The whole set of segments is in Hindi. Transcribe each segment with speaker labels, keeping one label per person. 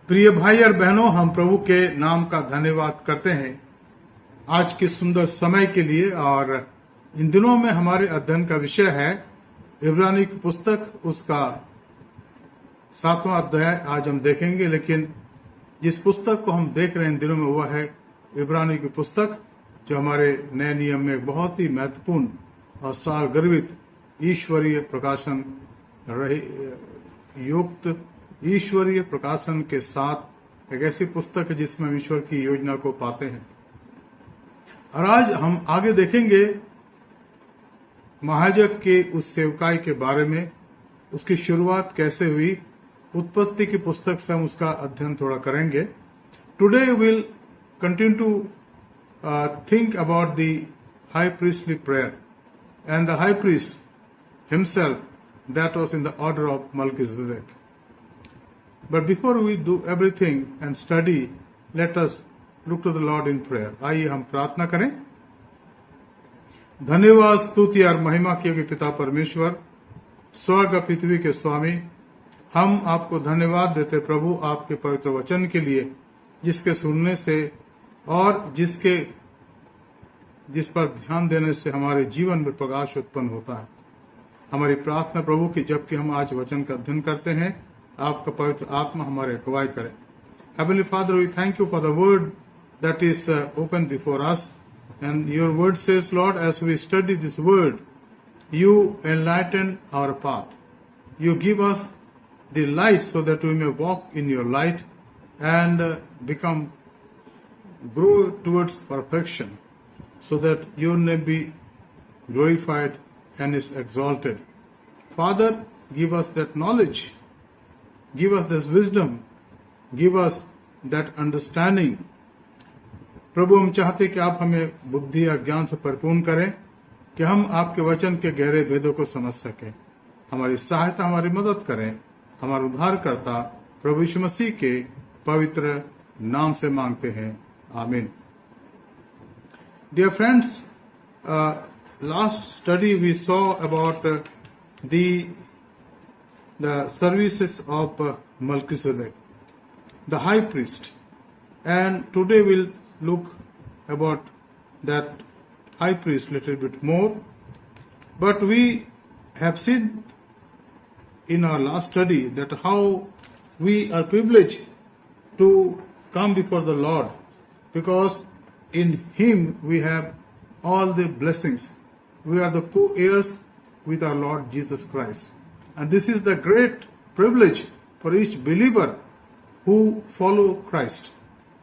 Speaker 1: प्रिय भाई और बहनों, हम प्रभु के नाम का धन्यवाद करते हैं आज के सुंदर समय के लिए। और इन दिनों में हमारे अध्ययन का विषय है इब्रानी की पुस्तक, उसका 7वां अध्याय आज हम देखेंगे। लेकिन जिस पुस्तक को हम देख रहे हैं इन दिनों में वह है इब्रानी की पुस्तक, जो हमारे नए नियम में बहुत ही महत्वपूर्ण और सारगर्भित ईश्वरीय प्रकाशन युक्त ईश्वरीय प्रकाशन के साथ एक ऐसी पुस्तक है जिसमें हम ईश्वर की योजना को पाते हैं। और आज हम आगे देखेंगे महायाजक के उस सेवकाई के बारे में, उसकी शुरुआत कैसे हुई। उत्पत्ति की पुस्तक से हम उसका अध्ययन थोड़ा करेंगे। Today will continue to think about the high priestly prayer and the high priest himself, that was in the order of Melchizedek. But before we do everything and study, let us look to the Lord in prayer. आइए हम प्रार्थना करें। धन्यवाद, स्तुति और महिमा के योग्य पिता परमेश्वर, स्वर्ग और पृथ्वी के स्वामी, हम आपको धन्यवाद देते प्रभु आपके पवित्र वचन के लिए, जिसके सुनने से और जिस पर ध्यान देने से हमारे जीवन में प्रकाश उत्पन्न होता है। हमारी प्रार्थना प्रभु की जबकि हम आज वचन का अध्ययन करते हैं, आपका पवित्र आत्मा हमारे अगुवाई करे। Heavenly Father, we thank you for the word that is open before us, and your word says, Lord, as we study this word, you enlighten our path. You give us the light so that we may walk in your light and grow towards perfection, so that your name be glorified and is exalted. Father, give us that knowledge, give us this wisdom, give us that understanding. प्रभु, हम चाहते कि आप हमें बुद्धि और ज्ञान से परिपूर्ण करें कि हम आपके वचन के गहरे भेदों को समझ सकें। हमारी सहायता, हमारी मदद करें। हमारे उद्धारकर्ता प्रभु यीशु मसीह के पवित्र नाम से मांगते हैं, आमीन। Dear friends, last study we saw about the services of Melchizedek, the high priest, and today we'll look about that high priest a little bit more. But we have seen in our last study that how we are privileged to come before the Lord, because in Him we have all the blessings. We are the co-heirs with our Lord Jesus Christ. And this is the great privilege for each believer who follow Christ,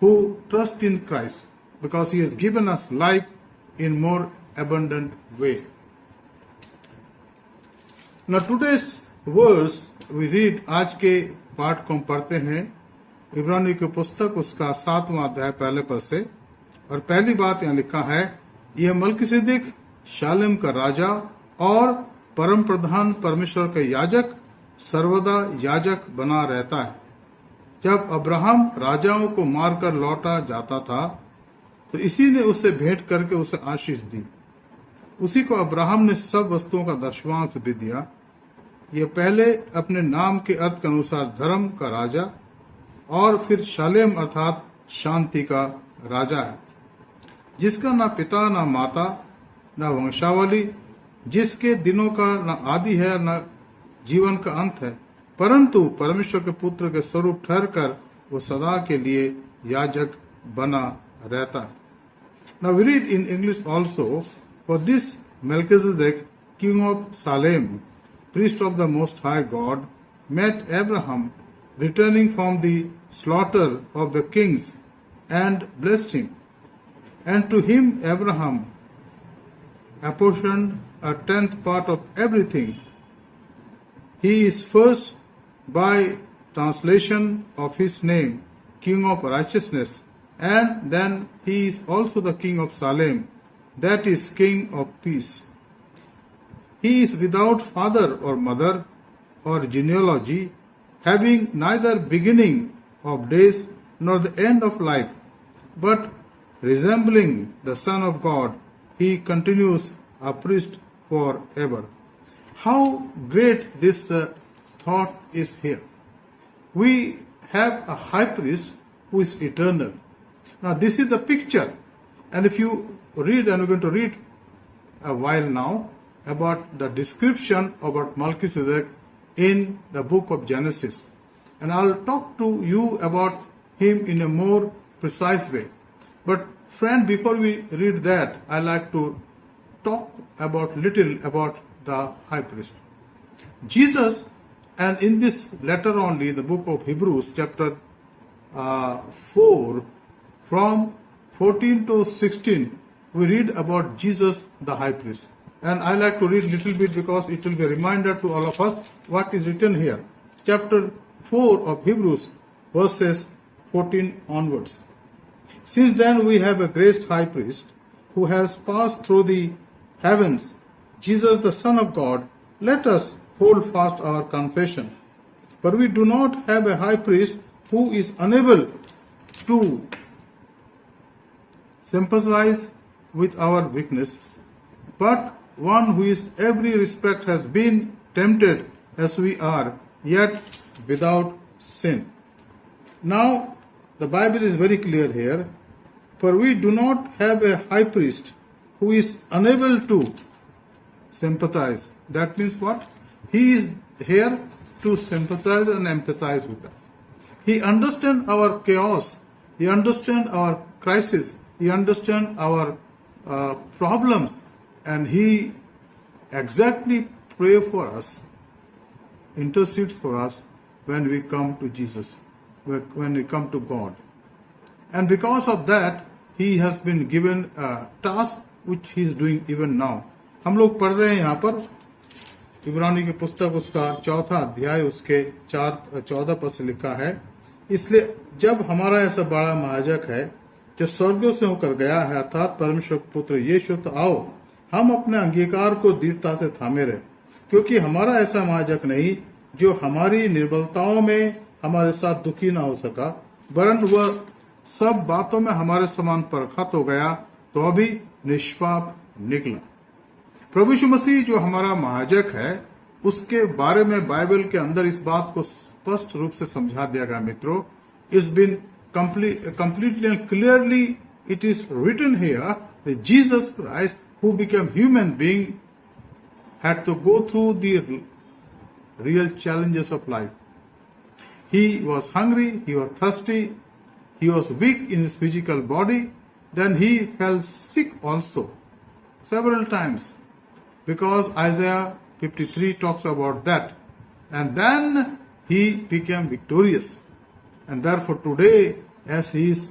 Speaker 1: who trust in Christ, because He has given us life in more abundant way. Now today's verse we read, आज के पाठ को हम पढ़ते हैं इब्रानी की पुस्तक, उसका 7वां अध्याय पहले पद से। और पहली बात यहाँ लिखा है, यह मल्कीसेदेक शालेम का राजा और परम प्रधान परमेश्वर का याजक सर्वदा याजक बना रहता है। जब अब्राहम राजाओं को मारकर लौटा जाता था तो इसी ने उसे भेंट करके उसे आशीष दी। उसी को अब्राहम ने सब वस्तुओं का दशमांश भी दिया। यह पहले अपने नाम के अर्थ के अनुसार धर्म का राजा और फिर शालेम अर्थात शांति का राजा है, जिसका ना पिता ना माता ना वंशावली, जिसके दिनों का न आदि है न जीवन का अंत है, परंतु परमेश्वर के पुत्र के स्वरूप ठहरकर वो सदा के लिए याजक बना रहता है। Now we read in English also, for this Melchizedek, king of Salem, priest of the Most High God, met Abraham returning from the slaughter of the kings and blessed him. And to him Abraham apportioned a 10th part of everything. He is first by translation of his name, King of Righteousness, and then he is also the King of Salem, that is, King of Peace. He is without father or mother or genealogy, having neither beginning of days nor the end of life, but resembling the Son of God, he continues a priest forever. How great this thought is here. We have a high priest who is eternal. Now this is the picture, and if you read, and we're going to read a while now about the description about Melchizedek in the book of Genesis, and I'll talk to you about him in a more precise way. But friend, before we read that, I like to talk about little about the high priest. Jesus, and in this letter only, the book of Hebrews, chapter 4, from 14 to 16, we read about Jesus, the high priest. And I like to read little bit because it will be a reminder to all of us what is written here. Chapter 4 of Hebrews, verses 14 onwards. Since then we have a great high priest who has passed through the heavens, Jesus the Son of God. Let us hold fast our confession. But we do not have a high priest who is unable to sympathize with our weaknesses, but one who in every respect has been tempted as we are, yet without sin. Now, the Bible is very clear here. For we do not have a high priest who is unable to sympathize. That means what? He is here to sympathize and empathize with us. He understands our chaos. He understands our crisis. He understands our problems. And he exactly prays for us, intercedes for us when we come to Jesus, when we come to God. And because of that, he has been given a task which he is doing even now. हम लोग पढ़ रहे हैं यहाँ पर इब्रानी की पुस्तक उसका 4 अध्याय उसके 14 पद से लिखा है, इसलिए जब हमारा ऐसा बड़ा महायाजक है जो स्वर्गों से होकर गया है, अर्थात परमेश्वर पुत्र यीशु, तो आओ हम अपने अंगीकार को दृढ़ता से थामे रहे, क्योंकि हमारा ऐसा महायाजक नहीं जो हमारी निर्बलताओं में हमारे साथ दुखी ना हो सका, वरन वह सब बातों में हमारे समान परखत हो गया तो अभी निष्पाप निकला। प्रभु यीशु मसीह जो हमारा महायाजक है, उसके बारे में बाइबल के अंदर इस बात को स्पष्ट रूप से समझा दिया गया मित्रों। It's been completely and clearly it is written here that Jesus Christ, who became human being, had to go through the real challenges of life. He was hungry, he was thirsty, he was weak in his physical body, then he fell sick also several times, because Isaiah 53 talks about that. And then he became victorious. And therefore today, as he is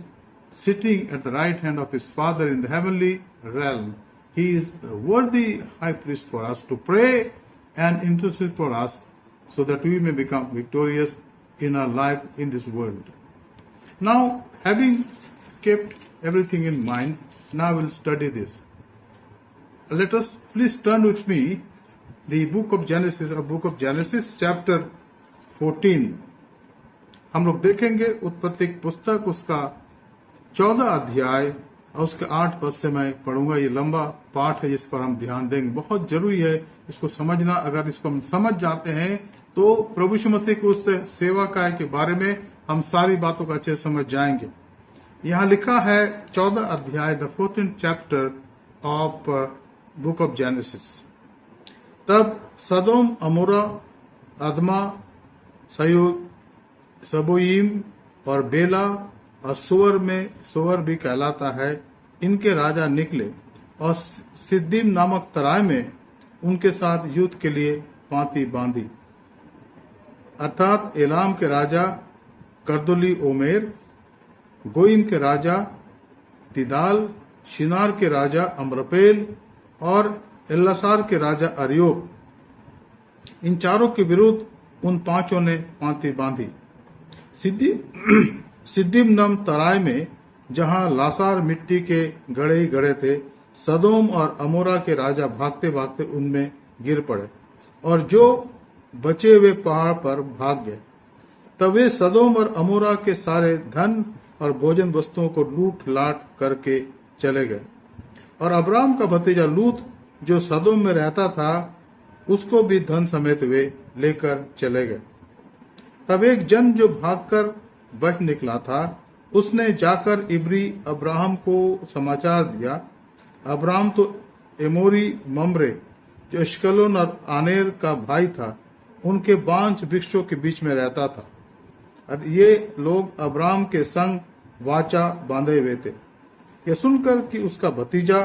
Speaker 1: sitting at the right hand of his Father in the heavenly realm, he is the worthy high priest for us to pray and intercede for us so that we may become victorious in our life in this world. Now, having kept everything in mind, now we'll study this. Let us please turn with me the book of Genesis chapter 14. हम लोग देखेंगे उत्पत्ति की पुस्तक उसका 14 अध्याय और उसके 8 पद से मैं पढ़ूंगा। ये लंबा पाठ है जिस पर हम ध्यान देंगे। बहुत जरूरी है इसको समझना। अगर इसको हम समझ जाते हैं तो प्रभु यीशु मसीह की उस सेवा काय के बारे में हम सारी बातों को अच्छे समझ जाएंगे। यहाँ लिखा है 14 अध्याय, the 14th chapter of book of genesis. तब सदोम, अमोरा, अदमा, सबोयीम और बेला और सोवर भी कहलाता है, इनके राजा निकले और सिद्दीम नामक तराई में उनके साथ युद्ध के लिए पांति बांधी, अर्थात एलाम के राजा कर्दुली ओमेर, गोइम के राजा तिदाल, शिनार के राजा अमरपेल और एल्लासार के राजा अरियोब। इन चारों के विरुद्ध उन पांचों ने पांति बांधी। सिद्दीम नाम तराई में जहां लासार मिट्टी के गड़े ही गड़े थे, सदोम और अमोरा के राजा भागते भागते उनमें गिर पड़े और जो बचे हुए पहाड़ पर भाग गए। तब वे सदोम और अमोरा के सारे धन और भोजन वस्तुओं को लूट लाट करके चले गए। और अब्राम का भतीजा लूत जो सदोम में रहता था, उसको भी धन समेत वे लेकर चले गए। तब एक जन जो भागकर बच निकला था, उसने जाकर इब्री अब्राहम को समाचार दिया। अब्राहम तो एमोरी ममरे, जो एश्कलोन और आनेर का भाई था, उनके बांझ वृक्षों के बीच में रहता था। और ये लोग अब्राहम के संग वाचा बांधे हुए थे। यह सुनकर कि उसका भतीजा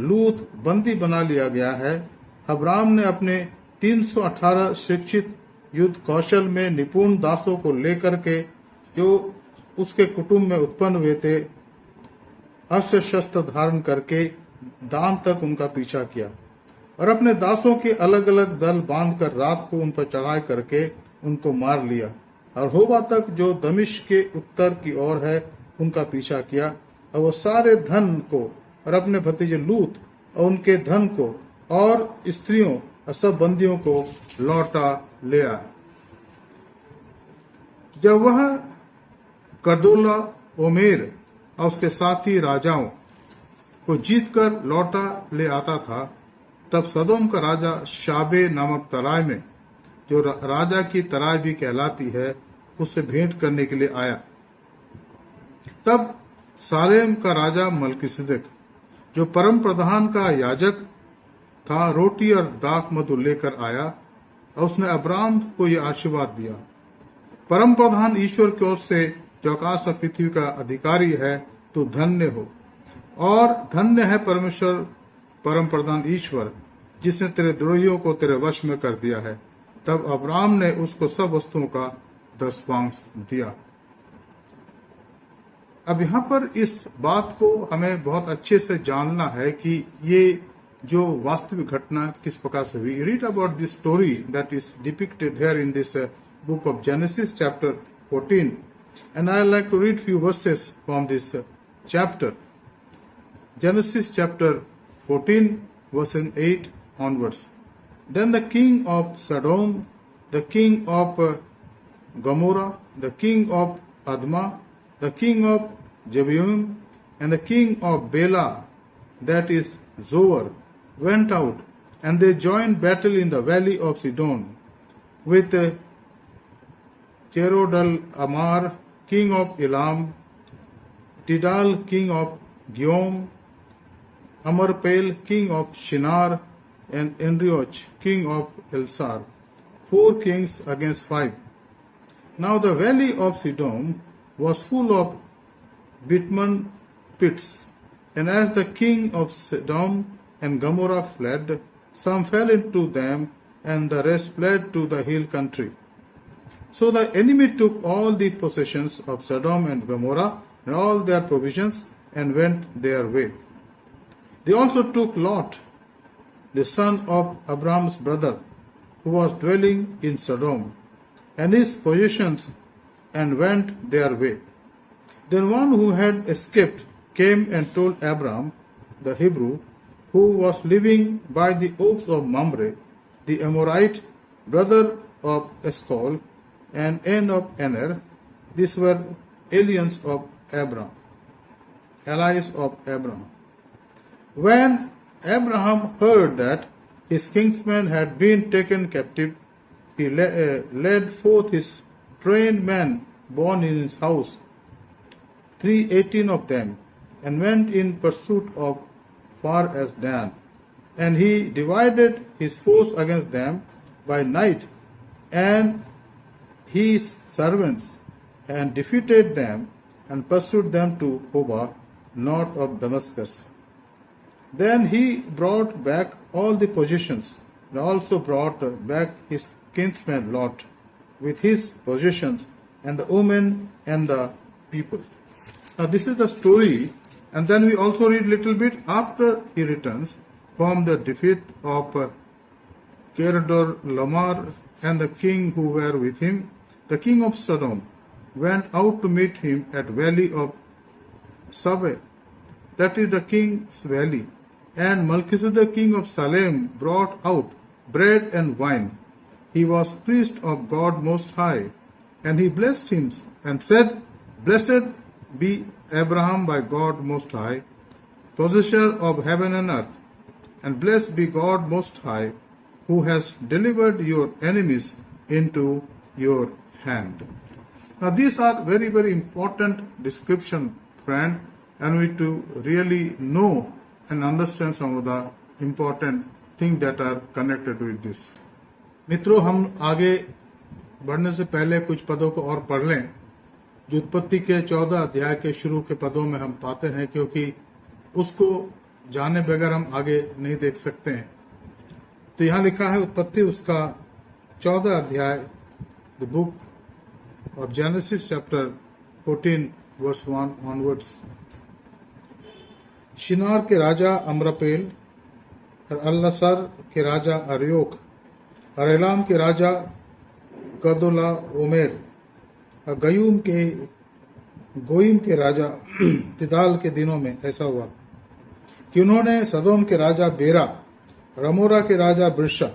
Speaker 1: लूत बंदी बना लिया गया है, अब्राहम ने अपने 318 शिक्षित युद्ध कौशल में निपुण दासों को लेकर के, जो उसके कुटुंब में उत्पन्न हुए थे, अस्त्र शस्त्र धारण करके दान तक उनका पीछा किया और अपने दासों के अलग अलग दल बांधकर रात को उन पर चढ़ाई करके उनको मार लिया और होबा तक, जो दमिश्क के उत्तर की ओर है, उनका पीछा किया और वो सारे धन को और अपने भतीजे लूत और उनके धन को और स्त्रियों और सब बंदियों को लौटा ले आया। जब वह करदोला ओमेर और उसके साथी राजाओं को जीतकर लौटा ले आता था, तब सदोम का राजा शाबे नामक तराई में, जो राजा की तराई भी कहलाती है, उससे भेंट करने के लिए आया। तब सालेम का राजा मलकीसिदक, जो परम प्रधान का याजक था, रोटी और दाख मधु लेकर आया और उसने अब्राहम को यह आशीर्वाद दिया, परम प्रधान ईश्वर की ओर से, जो आकाश और पृथ्वी का अधिकारी है, तू धन्य हो और धन्य है परमेश्वर परम प्रधान ईश्वर, जिसने तेरे द्रोहियों को तेरे वश में कर दिया है। तब अब्राहम ने उसको सब वस्तुओं का 10वांश दिया। अब यहाँ पर इस बात को हमें बहुत अच्छे से जानना है कि ये जो वास्तविक घटना किस प्रकार से हुई। Read about this story that is depicted here in this book of genesis chapter 14, and I like to read few verses from this chapter. Genesis chapter 14 verse 8 onwards. Then the king of Sodom, the king of Gomorrah, the king of Admah, the king of Zeboim, and the king of Bela, that is Zoar, went out, and they joined battle in the valley of Sidon with Cherodal Amar, king of Elam, Tidal, king of Giom, Amarpel, king of Shinar, and Enrioch, king of Elsar, 4 kings against 5. Now the valley of Sidon was full of bitumen pits, and as the king of Sodom and Gomorrah fled, some fell into them, and the rest fled to the hill country. So the enemy took all the possessions of Sodom and Gomorrah and all their provisions and went their way. They also took Lot, the son of Abraham's brother, who was dwelling in Sodom, and his possessions and went their way. Then one who had escaped came and told Abraham, the Hebrew, who was living by the oaks of Mamre, the Amorite, brother of Eshcol, and end of Aner. These were allies of Abraham. When Abraham heard that his kinsmen had been taken captive, he led forth his trained men born in his house, 318 of them, and went in pursuit of far as Dan. And he divided his force against them by night, and his servants, and defeated them and pursued them to Hobah, north of Damascus. Then he brought back all the possessions, and also brought back his kinsman Lot with his possessions, and the women and the people. Now this is the story, and then we also read little bit after he returns from the defeat of Kedorlaomer and the king who were with him. The king of Sodom went out to meet him at valley of Sabeh, that is the king's valley. And Melchizedek, king of Salem, brought out bread and wine. He was priest of God Most High, and he blessed him and said, Blessed be Abraham by God Most High, possessor of heaven and earth, and blessed be God Most High, who has delivered your enemies into your hand. Now these are very, very important description, friend, and we to really know and understand some of the important things that are connected with this. मित्रों, हम आगे बढ़ने से पहले कुछ पदों को और पढ़ लें जो उत्पत्ति के 14 अध्याय के शुरू के पदों में हम पाते हैं, क्योंकि उसको जाने बगैर हम आगे नहीं देख सकते हैं। तो यहाँ लिखा है उत्पत्ति उसका 14 अध्याय, the book of Genesis chapter 14 verse 1 onwards. शिनार के राजा अम्रापेल और अल्लासर के राजा अर्योक और एलाम के राजा कदोला ओमेर और गोइम के राजा तिदाल के दिनों में ऐसा हुआ कि उन्होंने सदोम के राजा बेरा, रमोरा के राजा बिरशा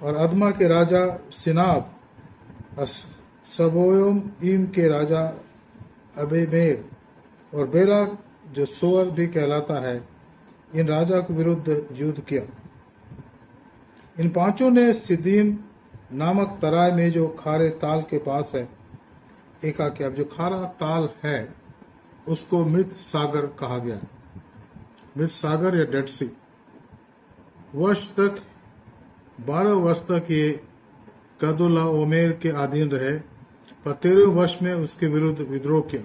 Speaker 1: और अदमा के राजा सिनाब, सबोयम ईम के राजा अबेमेर और बेला जो सोअर भी कहलाता है, इन राजा के विरुद्ध युद्ध किया। इन पांचों ने सिद्दीम नामक तराई में जो खारे ताल के पास है एका किया। जो खारा ताल है उसको मृत सागर कहा गया, मृत सागर या डेड सी। 12 वर्ष तक ये कदोला ओमेर के अधीन रहे, पर 13वें वर्ष में उसके विरुद्ध विद्रोह किया।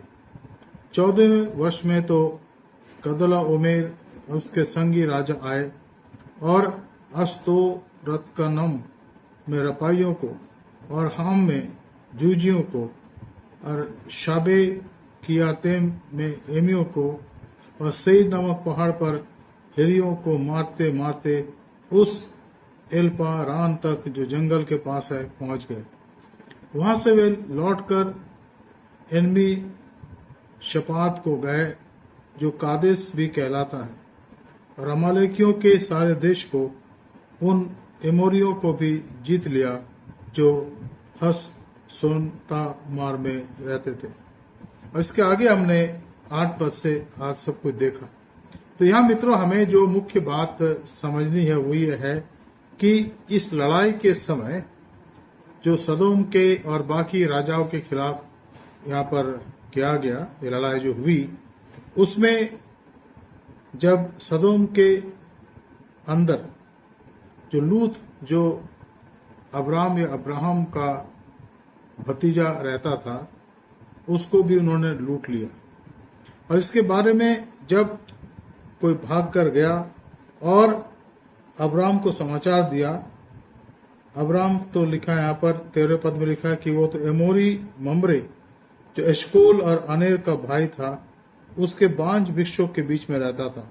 Speaker 1: 14वें वर्ष में तो कदोला ओमेर उसके संगी राजा आए और अस्तोरत्कनम में रपाइयों को और हाम में जूजियों को और शाबे कियातेम में एमियों को और सईद नामक पहाड़ पर हिरियों को मारते मारते उस एल्पारान तक जो जंगल के पास है पहुंच गए। वहां से वे लौटकर एनमी शपात को गए जो कादेश भी कहलाता है, और अमालेकियों के सारे देश को, उन एमोरियों को भी जीत लिया जो हस सोनता मार में रहते थे। और इसके आगे हमने 8 पद से आज सब कुछ देखा। तो यहाँ मित्रों हमें जो मुख्य बात समझनी है वो ये है कि इस लड़ाई के समय जो सदोम के और बाकी राजाओं के खिलाफ यहाँ पर किया गया, ये लड़ाई जो हुई, उसमें जब सदोम के अंदर जो लूत जो अब्राम या अब्राहम का भतीजा रहता था उसको भी उन्होंने लूट लिया। और इसके बारे में जब कोई भाग कर गया और अब्राम को समाचार दिया, अब्राम तो लिखा है यहाँ पर 13वें पद में लिखा है कि वो तो एमोरी ममरे जो एशकोल और अनेर का भाई था उसके बांझ वृक्षों के बीच में रहता था,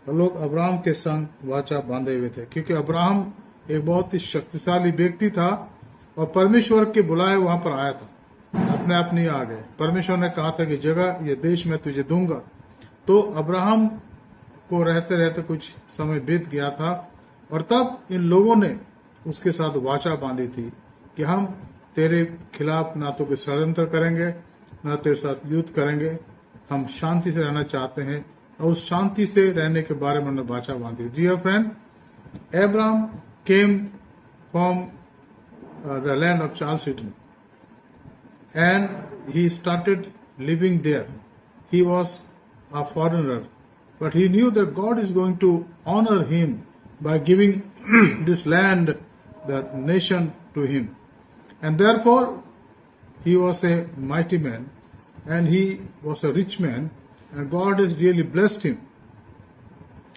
Speaker 1: और लोग अब्राम के संग वाचा बांधे हुए थे, क्योंकि अब्राहम एक बहुत ही शक्तिशाली व्यक्ति था और परमेश्वर के बुलाए वहां पर आया था, अपने आप नहीं आ गए। परमेश्वर ने कहा था कि जगह ये देश मैं तुझे दूंगा। तो अब्राहम को रहते रहते कुछ समय बीत गया था और तब इन लोगों ने उसके साथ वाचा बांधी थी कि हम तेरे खिलाफ ना तो कोई षड्यंत्र करेंगे ना तेरे साथ युद्ध करेंगे, हम शांति से रहना चाहते हैं, और उस शांति से रहने के बारे में उन्होंने वाचा बांधी। Dear friend, Abraham came from the land of Charles Sidney and he started living there. He was a foreigner, but he knew that God is going to honor him by giving this land, the nation, to him. And therefore, he was a mighty man and he was a rich man, and God has really blessed him.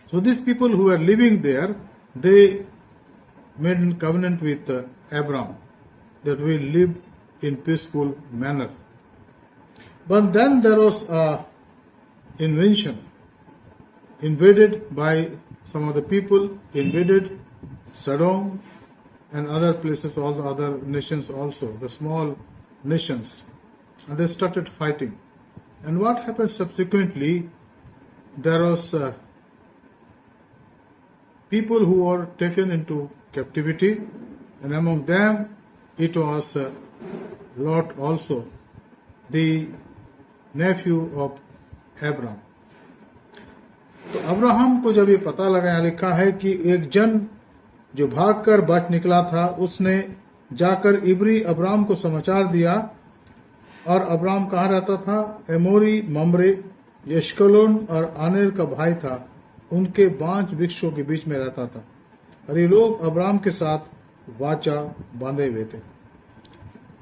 Speaker 1: So these people who were living there, they made a covenant with Abraham that we live in peaceful manner. But then there was a invasion, invaded by some of the people, invaded Sodom and other places, all the other nations also, the small nations, and they started fighting. And what happened subsequently, there was people who were taken into captivity, and among them it was Lot also, the nephew of Abraham. तो अब्राहम को जब ये पता लगा, यहाँ लिखा है कि एक जन जो भागकर बच निकला था उसने जाकर इब्री अब्राहम को समाचार दिया और अब्राम कहाँ रहता था? एमोरी, ममरे, यश्कलोन और आनेर का भाई था, उनके 5 वृक्षों के बीच में रहता था। और ये लोग अब्राम के साथ वाचा बांधे हुए थे।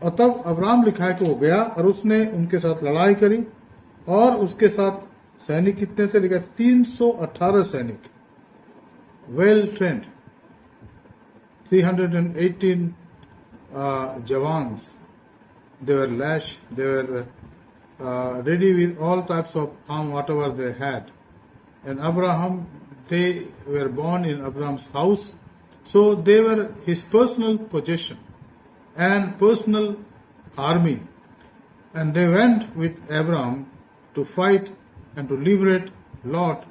Speaker 1: और तब अब्राम लिखा है कि वो गया और उसने उनके साथ लड़ाई करी, और उसके साथ सैनिक कितने थे? लिखा 318 सैनिक, well trained, 318 jawans. They were lashed, they were ready with all types of arm, whatever they had. And Abraham, they were born in Abraham's house, so they were his personal possession and personal army. And they went with Abraham to fight and to liberate Lot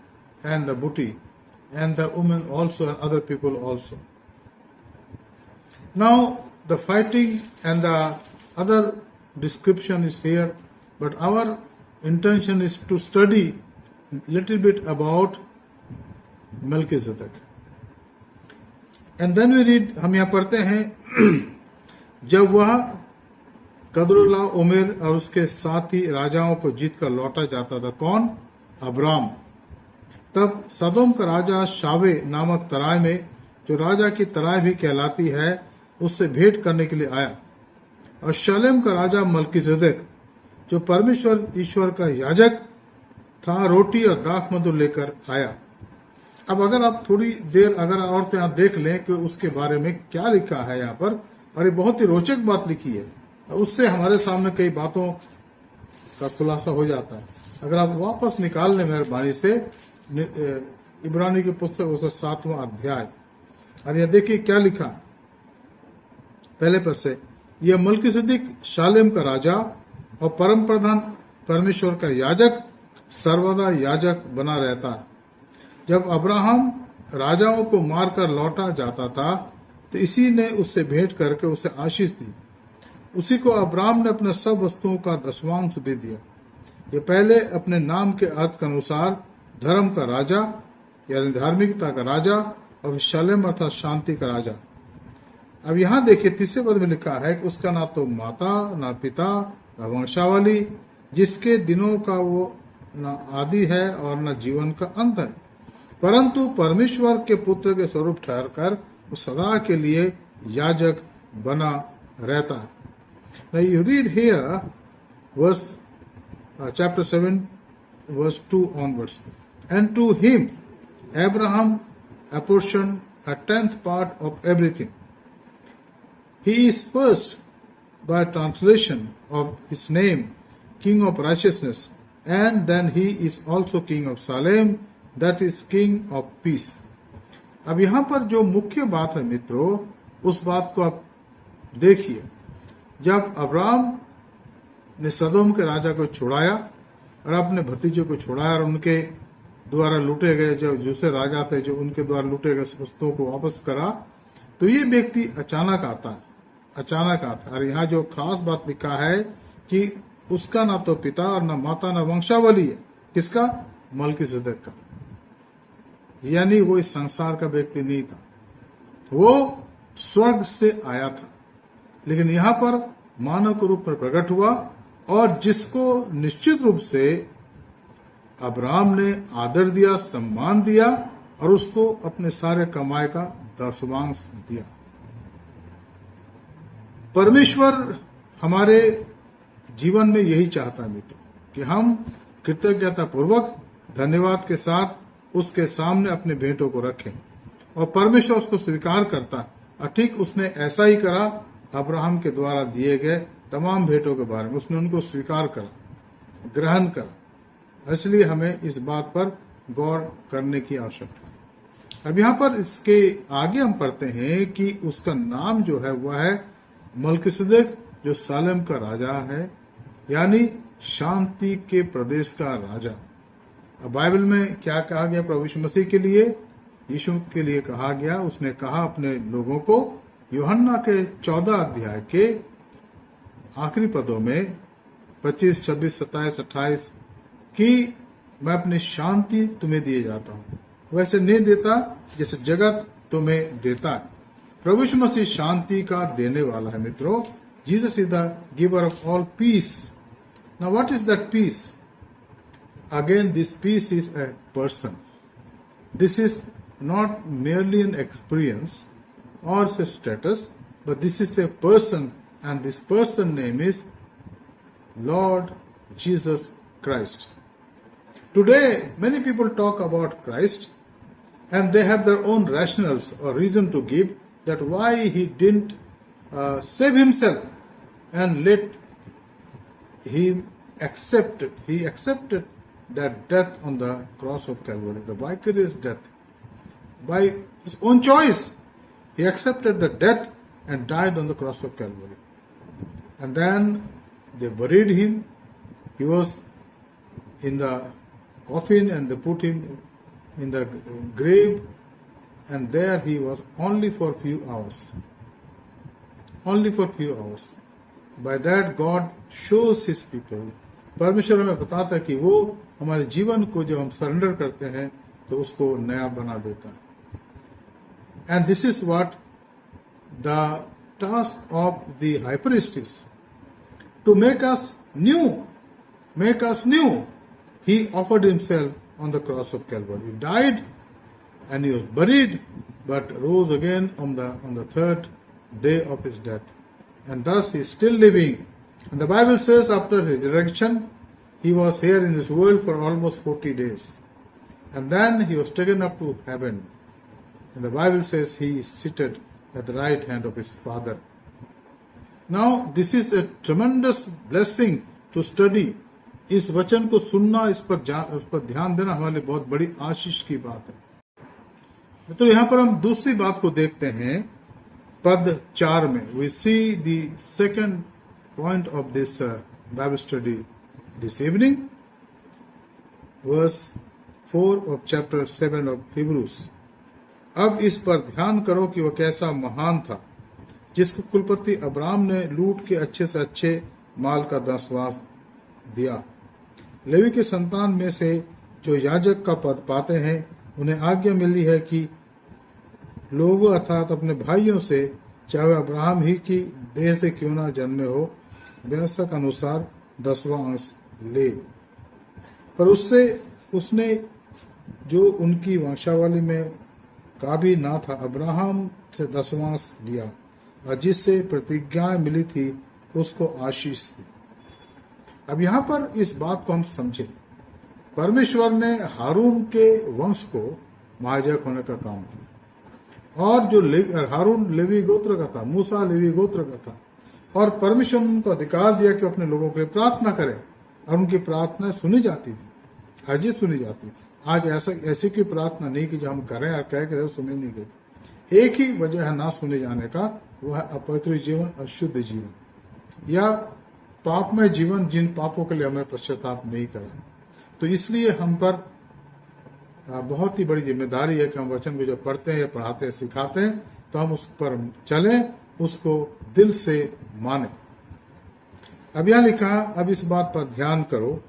Speaker 1: and the booty and the women also and other people also. Now the fighting and the other description is here, but our intention is to study little bit about Melchizedek. And then we read, हम यहाँ पढ़ते हैं, जब वह कदरुल्ला उमेर और उसके साथी राजाओं को जीत कर लौटा जाता था। कौन? अब्राम। तब सदोम का राजा शावे नामक तराई में, जो राजा की तराई भी कहलाती है, उससे भेंट करने के लिए आया। और शालेम का राजा मल्कीसेदेक, जो परमेश्वर ईश्वर का याजक था, रोटी और दाख मधु लेकर आया। अब अगर आप थोड़ी देर अगर और यहाँ देख लें कि उसके बारे में क्या लिखा है यहाँ पर, और ये बहुत ही रोचक बात लिखी है, उससे हमारे सामने कई बातों का खुलासा हो जाता है। अगर आप वापस निकाल लें मेहरबानी से इब्रानी की पुस्तक उसका 7वां अध्याय, और यह देखिए क्या लिखा पहले पद से। यह मल्कीसेदेक शालेम का राजा और परम प्रधान परमेश्वर का याजक सर्वदा याजक बना रहता है। जब अब्राहम राजाओं को मारकर लौटा जाता था, तो इसी ने उससे भेंट करके उसे आशीष दी। उसी को अब्राहम ने अपने सब वस्तुओं का दशवांश भी दिया। ये पहले अपने नाम के अर्थ के अनुसार धर्म का राजा यानी धार्मिकता का राजा, और शालेम अर्थात शांति का राजा। अब यहाँ देखिए 3 पद में लिखा है कि उसका ना तो माता ना पिता ना वंशावली, जिसके दिनों का वो न आदि है और न जीवन का अंत है, परंतु परमेश्वर के पुत्र के स्वरूप ठहरकर वो सदा के लिए याजक बना रहता है। Now you read here verse chapter 7 verse 2 onwards. And to him Abraham apportioned a 10th part of everything. He is first by translation of his name King of Righteousness, and then he is also King of Salem, that is King of Peace. अब यहाँ पर जो मुख्य बात है मित्रों, उस बात को आप देखिए। जब अब्राम ने सदोम के राजा को छुड़ाया और अपने भतीजे को छुड़ाया और उनके द्वारा लूटे गए जो दूसरे राजा थे, जो उनके द्वारा लूटे गए वस्तुओं को वापस करा, तो ये व्यक्ति अचानक आता है, अचानक आता है। और यहाँ जो खास बात लिखा है कि उसका ना तो पिता और ना माता ना वंशावली है। किसका? मल्कीसेदेक का। यानी वो इस संसार का व्यक्ति नहीं था, वो स्वर्ग से आया था, लेकिन यहाँ पर मानव के रूप में प्रकट हुआ, और जिसको निश्चित रूप से अब्राहम ने आदर दिया, सम्मान दिया, और उसको अपने सारे कमाई का दशवांश दिया। परमेश्वर हमारे जीवन में यही चाहता है मित्रों कि हम कृतज्ञता पूर्वक धन्यवाद के साथ उसके सामने अपने भेंटों को रखें, और परमेश्वर उसको स्वीकार करता है। और ठीक उसने ऐसा ही करा अब्राहम के द्वारा दिए गए तमाम भेंटों के बारे में, उसने उनको स्वीकार करा, ग्रहण करा। इसलिए हमें इस बात पर गौर करने की आवश्यकता है। अब यहाँ पर इसके आगे हम पढ़ते हैं कि उसका नाम जो है वह है मल्कीसेदेक, जो सालेम का राजा है, यानी शांति के प्रदेश का राजा। अब बाइबल में क्या कहा गया प्रभु यीशु मसीह के लिए? यीशु के लिए कहा गया, उसने कहा अपने लोगों को यूहन्ना के 14 अध्याय के आखिरी पदों में 25, 26, 27, 28 कि मैं अपनी शांति तुम्हें दिए जाता हूँ, वैसे नहीं देता जैसे जगत तुम्हें देता है। प्रभु यीशु मसीह शांति का देने वाला है मित्रों। Jesus is the giver of all peace Now, what is that peace? Again, this peace is a person. This is not merely an experience or a status, but this is a person, and this person name is Lord Jesus Christ. Today, many people talk about Christ, and they have their own rationales or reason to give that why he didn't save himself and let him accept it. He accepted that death on the cross of Calvary, the vicarious death. By his own choice, he accepted the death and died on the cross of Calvary. And then they buried him. He was in the coffin and they put him in the grave, and there he was only for a few hours. Only for a few hours. By that God shows his people. परमेश्वर हमें बताता है कि वो हमारे जीवन को जब हम सरेंडर करते हैं तो उसको नया बना देता है. And this is what the task of the high priest is to make us new. He offered himself on the cross of Calvary. He died and he was buried, but rose again on the third day of his death. And thus he is still living. And the Bible says after his resurrection, he was here in this world for almost 40 days. And then he was taken up to heaven. And the Bible says he is seated at the right hand of his Father. Now, this is a tremendous blessing to study. इस वचन को सुनना, इस पर ध्यान देना हमारे लिए बहुत बड़ी आशीष की बात है. तो यहाँ पर हम दूसरी बात को देखते हैं पद 4 में. We see the second point of this Bible study this evening, verse 4 of chapter 7 of Hebrews. अब इस पर ध्यान करो कि वह कैसा महान था जिसको कुलपति अब्राहम ने लूट के अच्छे से अच्छे माल का दसवां दिया. लेवी के संतान में से जो याजक का पद पाते हैं उन्हें आज्ञा मिली है कि लोगों अर्थात अपने भाइयों से, चाहे अब्राहम ही की देह से क्यों ना जन्मे हो, व्यवस्था के अनुसार 10वां अंश ले. पर उसने जो उनकी वंशावली में का भी ना था, अब्राहम से 10वां अंश लिया और जिससे प्रतिज्ञा मिली थी उसको आशीष दी. अब यहां पर इस बात को हम समझें. परमेश्वर ने हारून के वंश को महायाजक होने का काम दिया, और जो हारून लेवी गोत्र का था, मूसा लेवी गोत्र का था, और परमेश्वर ने उनको अधिकार दिया कि अपने लोगों के लिए प्रार्थना करें, और उनकी प्रार्थना सुनी जाती थी, आज ही सुनी जाती. आज ऐसी कोई प्रार्थना नहीं कि जो हम करें और कह कर सुनी नहीं गई. एक ही वजह है ना सुने जाने का, वह है अपवित्र जीवन, अशुद्ध जीवन, या पापमय जीवन, जिन पापों के लिए हमें पश्चाताप नहीं करा. तो इसलिए हम पर बहुत ही बड़ी जिम्मेदारी है कि हम वचन को जब पढ़ते हैं या पढ़ाते हैं, सिखाते हैं, तो हम उस पर चलें, उसको दिल से माने. अब यहां लिखा, अब इस बात पर ध्यान करो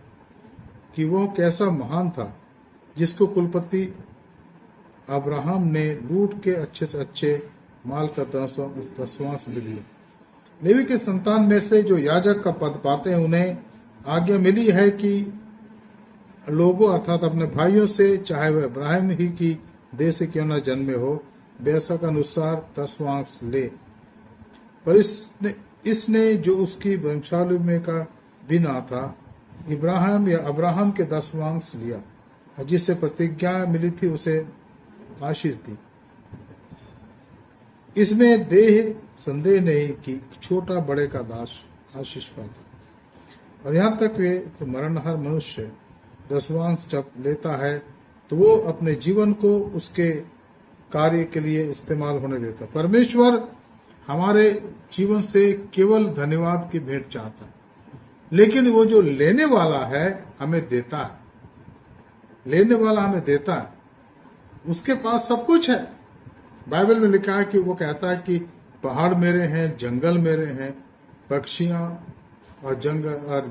Speaker 1: कि वो कैसा महान था जिसको कुलपति अब्राहम ने लूट के अच्छे से अच्छे माल का 10वां दिया. लेवी के संतान में से जो याजक का पद पाते हैं उन्हें आज्ञा मिली है कि लोगों अर्थात अपने भाइयों से, चाहे वह अब्राहम ही की देह से क्यों न जन्मे हो, व्यवस्था के अनुसार 10वां अंश ले. पर इसने जो उसकी वंशावली में का भी ना था, इब्राहिम या अब्राहम के 10वां अंश लिया, जिससे प्रतिज्ञा मिली थी उसे आशीष दी. इसमें देह संदेह नहीं कि छोटा बड़े का दास आशीष पाता. और यहां तक वे तो मरणहार मनुष्य 10वां अंश जब लेता है तो वो अपने जीवन को उसके कार्य के लिए इस्तेमाल होने देता. परमेश्वर हमारे जीवन से केवल धन्यवाद की भेंट चाहता है, लेकिन वो जो लेने वाला है हमें देता है. लेने वाला हमें देता है, उसके पास सब कुछ है. बाइबल में लिखा है कि वो कहता है कि पहाड़ मेरे हैं, जंगल मेरे हैं, पक्षियां और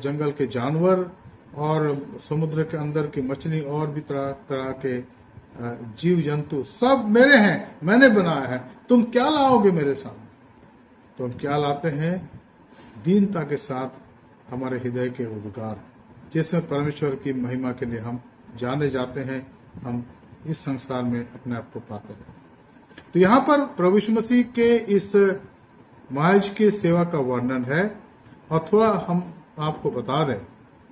Speaker 1: जंगल के जानवर और समुद्र के अंदर की मछली और भी तरह तरह के जीव जंतु सब मेरे हैं, मैंने बनाया है. तुम क्या लाओगे मेरे सामने? तो हम क्या लाते हैं? दीनता के साथ हमारे हृदय के उद्गार, जिसमें परमेश्वर की महिमा के लिए हम जाने जाते हैं, हम इस संसार में अपने आप को पाते हैं। तो यहाँ पर प्रभु यीशु मसीह के इस महायाजक की सेवा का वर्णन है। और थोड़ा हम आपको बता दें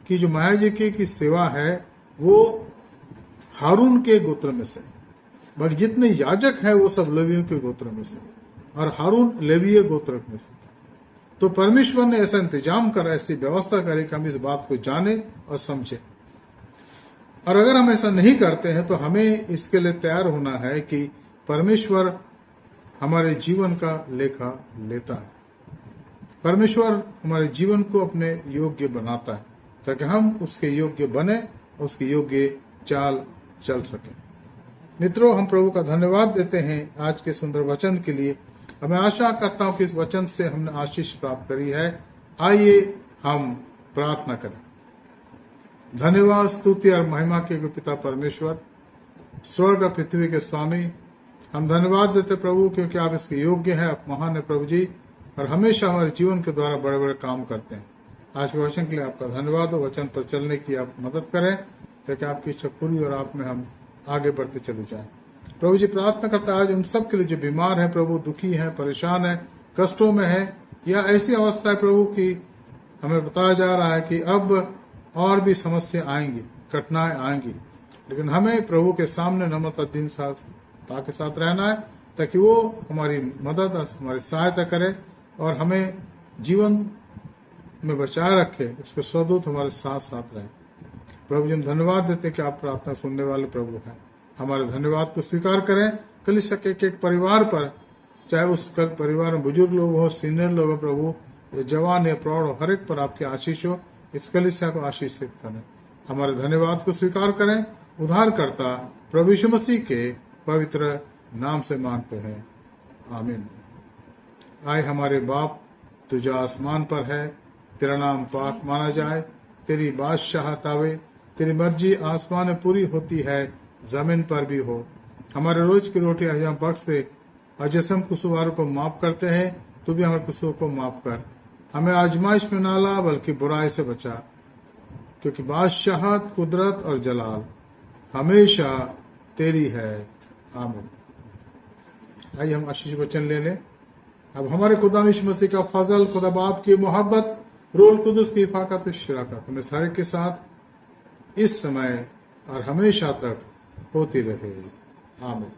Speaker 1: कि जो महायाजक की सेवा है वो हारून के गोत्र में से, बाकी जितने याजक हैं वो सब लेवियों के गोत्र में से, और हारून लेवीय गोत्र में से था। तो परमेश्वर ने ऐसा इंतजाम करा, ऐसी व्यवस्था करे कि हम इस बात को जाने और समझे। और अगर हम ऐसा नहीं करते हैं तो हमें इसके लिए तैयार होना है कि परमेश्वर हमारे जीवन का लेखा लेता है। परमेश्वर हमारे जीवन को अपने योग्य बनाता है ताकि हम उसके योग्य बने, उसके योग्य चाल चल सके। मित्रों, हम प्रभु का धन्यवाद देते हैं आज के सुंदर वचन के लिए। मैं आशा करता हूं कि इस वचन से हमने आशीष प्राप्त करी है। आइए हम प्रार्थना करें। धन्यवाद, स्तुति और महिमा के पिता परमेश्वर, स्वर्ग और पृथ्वी के स्वामी, हम धन्यवाद देते प्रभु क्योंकि आप इसके योग्य हैं, आप महान है प्रभु जी, और हमेशा हमारे जीवन के द्वारा बड़े बड़े काम करते हैं। आज के वचन के लिए आपका धन्यवाद हो। वचन पर चलने की आप मदद करें ताकि आपकी इच्छा पूरी और आप में हम आगे बढ़ते चले जाएं। प्रभु जी, प्रार्थना करता है आज उन सब के लिए जो बीमार है प्रभु, दुखी है, परेशान है, कष्टों में है, या ऐसी अवस्था है प्रभु की हमें बताया जा रहा है कि अब और भी समस्या आएंगी, कठिनाई आएंगी, लेकिन हमें प्रभु के सामने नम्रता दीनता के साथ रहना है ताकि वो हमारी मदद, हमारी सहायता करे और हमें जीवन में बचाए रखे। उसके स्वदूत हमारे साथ साथ रहे। प्रभु जी, हम धन्यवाद देते कि आप प्रार्थना सुनने वाले प्रभु हैं। हमारे धन्यवाद को स्वीकार करें। कलीसिया के एक परिवार पर, चाहे उस परिवार में बुजुर्ग लोग हो, सीनियर लोग हो प्रभु, या जवान या प्रौढ़ हो, हर एक पर आपकी आशीष हो। इस कलीसिया को आशीषित करें। हमारे धन्यवाद को स्वीकार करें। उद्धारकर्ता प्रभु यीशु मसीह के पवित्र नाम से मांगते हैं, आमीन। आए हमारे बाप, तुझा आसमान पर है, तेरा नाम पाक माना जाए, तेरी बादशाहत आवे, तेरी मर्जी आसमान में पूरी होती है, जमीन पर भी हो। हमारे रोज की रोटी आज हम बख्श दे, और जैसे हम कसूरवारों को माफ करते हैं तू भी हमारे कसूर को माफ कर। हमें आजमाइश में ना ला बल्कि बुराई से बचा, क्योंकि बादशाहत, कुदरत और जलाल हमेशा तेरी है, आमीन। आइए हम आशीष वचन ले लें। अब हमारे खुदा यीशु मसीह का फजल, खुदा बाप की मोहब्बत, रूह कुदुस की हिफाजत, शराकत हमें सारे के साथ इस समय और हमेशा तक होती रहे, आमीन।